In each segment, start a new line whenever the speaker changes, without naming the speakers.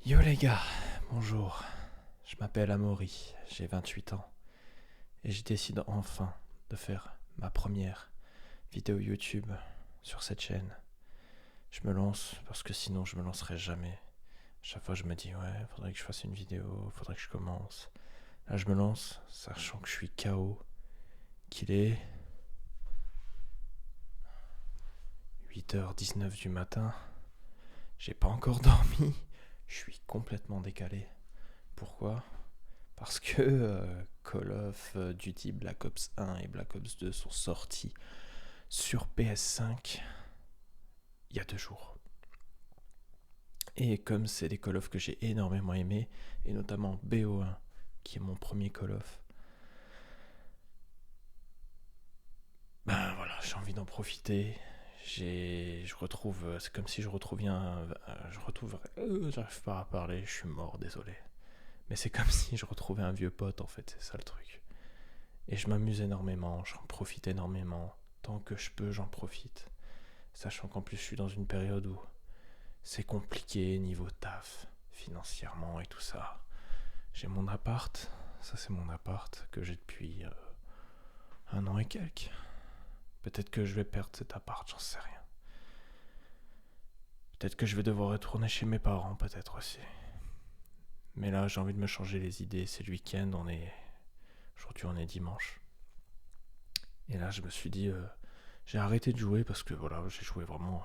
Yo les gars, bonjour. Je m'appelle Amaury, j'ai 28 ans et je décide enfin de faire ma première vidéo YouTube sur cette chaîne. Je me lance parce que sinon je me lancerai jamais. Chaque fois je me dis ouais, faudrait que je fasse une vidéo, faudrait que je commence. Là je me lance, sachant que je suis KO, qu'il est 8h19 du matin. J'ai pas encore dormi, je suis complètement décalé. Pourquoi ? Parce que Call of Duty Black Ops 1 et Black Ops 2 sont sortis sur PS5 il y a 2 jours. Et comme c'est des Call of que j'ai énormément aimé, et notamment BO1, qui est mon premier Call of, ben voilà, j'ai envie d'en profiter. Je retrouve, c'est comme si je retrouvais j'arrive pas à parler, je suis mort, désolé. Mais c'est comme si je retrouvais un vieux pote en fait, c'est ça le truc. Et je m'amuse énormément, j'en profite énormément. Tant que je peux, j'en profite. Sachant qu'en plus, je suis dans une période où c'est compliqué niveau taf, financièrement et tout ça. J'ai mon appart, ça c'est mon appart que j'ai depuis 1 an et quelques. Peut-être que je vais perdre cet appart, j'en sais rien. Peut-être que je vais devoir retourner chez mes parents, peut-être aussi. Mais là, j'ai envie de me changer les idées. C'est le week-end, aujourd'hui on est dimanche. Et là, je me suis dit, j'ai arrêté de jouer parce que voilà, j'ai joué vraiment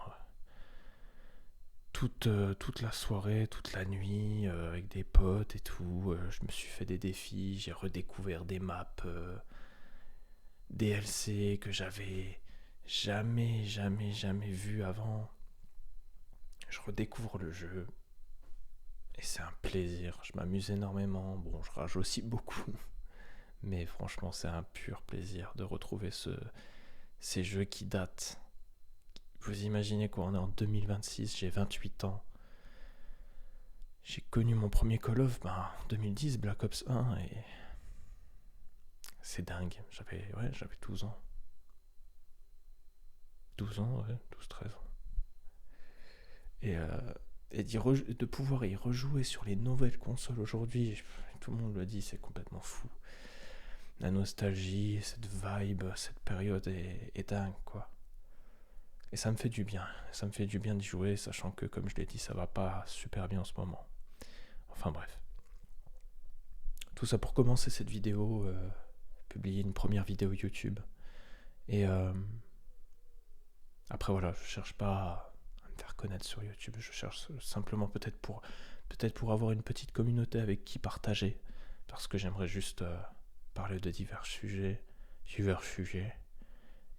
toute la soirée, toute la nuit, avec des potes et tout. Je me suis fait des défis, j'ai redécouvert des maps DLC que j'avais jamais vu avant. Je redécouvre le jeu et c'est un plaisir. Je m'amuse énormément. Bon, je rage aussi beaucoup, mais franchement, c'est un pur plaisir de retrouver ces jeux qui datent. Vous imaginez quoi, on est en 2026, j'ai 28 ans. J'ai connu mon premier Call of en 2010, Black Ops 1, et c'est dingue. J'avais 12 ans. 12 ans, ouais, 12-13 ans. Et, de pouvoir y rejouer sur les nouvelles consoles aujourd'hui, tout le monde le dit, c'est complètement fou. La nostalgie, cette vibe, cette période est dingue, quoi. Et ça me fait du bien. Ça me fait du bien d'y jouer, sachant que, comme je l'ai dit, ça va pas super bien en ce moment. Enfin bref. Tout ça pour commencer cette vidéo, publier une première vidéo YouTube. Et après voilà, je cherche pas à me faire connaître sur YouTube, je cherche simplement peut-être pour avoir une petite communauté avec qui partager. Parce que j'aimerais juste parler de divers sujets.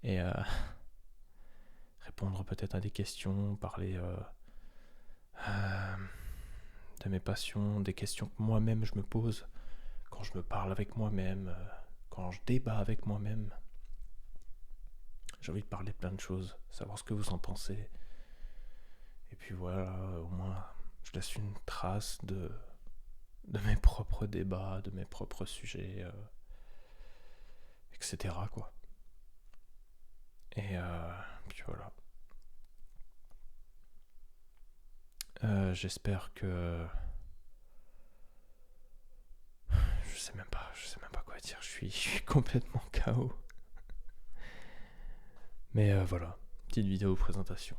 Et répondre peut-être à des questions, parler de mes passions, des questions que moi-même je me pose quand je me parle avec moi-même, quand je débat avec moi-même. J'ai envie de parler de plein de choses, savoir ce que vous en pensez. Et puis voilà, au moins, je laisse une trace de mes propres débats, de mes propres sujets, etc. quoi. Et puis voilà. J'espère que... Je sais même pas quoi dire, je suis complètement KO. Mais voilà, petite vidéo présentation.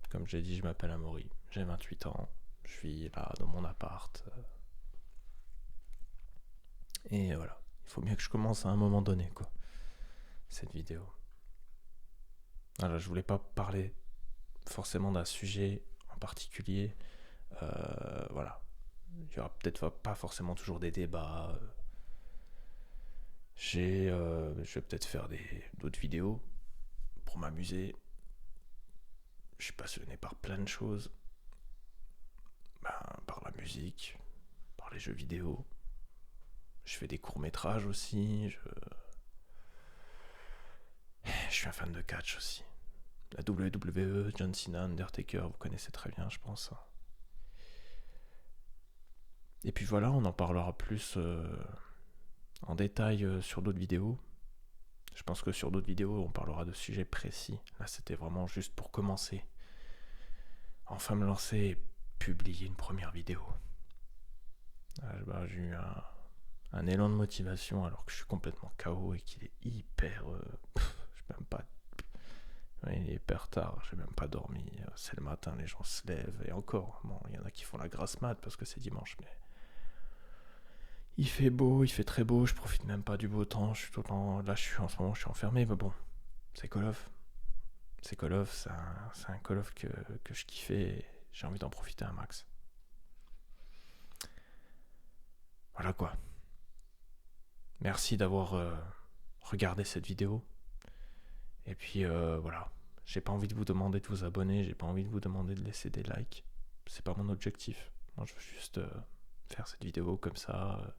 Comme j'ai dit, je m'appelle Amaury, j'ai 28 ans, je suis là dans mon appart. Et voilà, il faut bien que je commence à un moment donné, quoi, cette vidéo. Alors, je voulais pas parler forcément d'un sujet en particulier. Voilà, il y aura peut-être pas forcément toujours des débats. Je vais peut-être faire d'autres vidéos pour m'amuser. Je suis passionné par plein de choses. Par la musique, par les jeux vidéo. Je fais des courts-métrages aussi. Je suis un fan de catch aussi. La WWE, John Cena, Undertaker, vous connaissez très bien, je pense. Et puis voilà, on en parlera plus en détail sur d'autres vidéos. Je pense que sur d'autres vidéos, on parlera de sujets précis. Là, c'était vraiment juste pour commencer. Enfin me lancer et publier une première vidéo. J'ai eu un élan de motivation alors que je suis complètement KO et qu'il est hyper... je sais même pas... Ouais, il est hyper tard, j'ai même pas dormi. C'est le matin, les gens se lèvent. Et encore, bon, il y en a qui font la grasse mat parce que c'est dimanche, mais... Il fait beau, il fait très beau, je profite même pas du beau temps. Je suis tout le temps... Là, en ce moment, je suis enfermé, mais bon, c'est Call of. C'est Call of, c'est un Call of que je kiffais et j'ai envie d'en profiter un max. Voilà quoi. Merci d'avoir regardé cette vidéo. Et puis voilà. J'ai pas envie de vous demander de vous abonner, j'ai pas envie de vous demander de laisser des likes. C'est pas mon objectif. Moi je veux juste faire cette vidéo comme ça.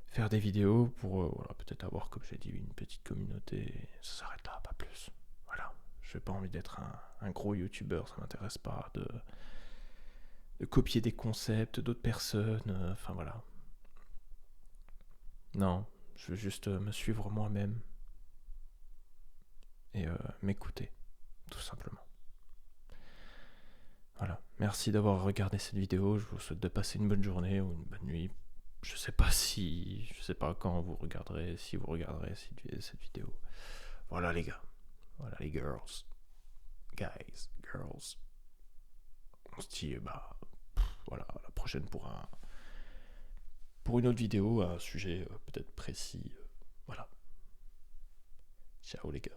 Faire des vidéos pour voilà, peut-être avoir, comme j'ai dit, une petite communauté. Ça s'arrête là, pas plus. Voilà. J'ai pas envie d'être un gros youtubeur, ça m'intéresse pas de copier des concepts d'autres personnes. Enfin voilà. Non, je veux juste me suivre moi-même et m'écouter, tout simplement. Voilà. Merci d'avoir regardé cette vidéo. Je vous souhaite de passer une bonne journée ou une bonne nuit. Je sais pas quand vous regarderez, si vous regarderez cette vidéo. Voilà les gars. Voilà les girls. Guys, girls. On se dit, voilà, à la prochaine pour une autre vidéo, un sujet peut-être précis. Voilà. Ciao les gars.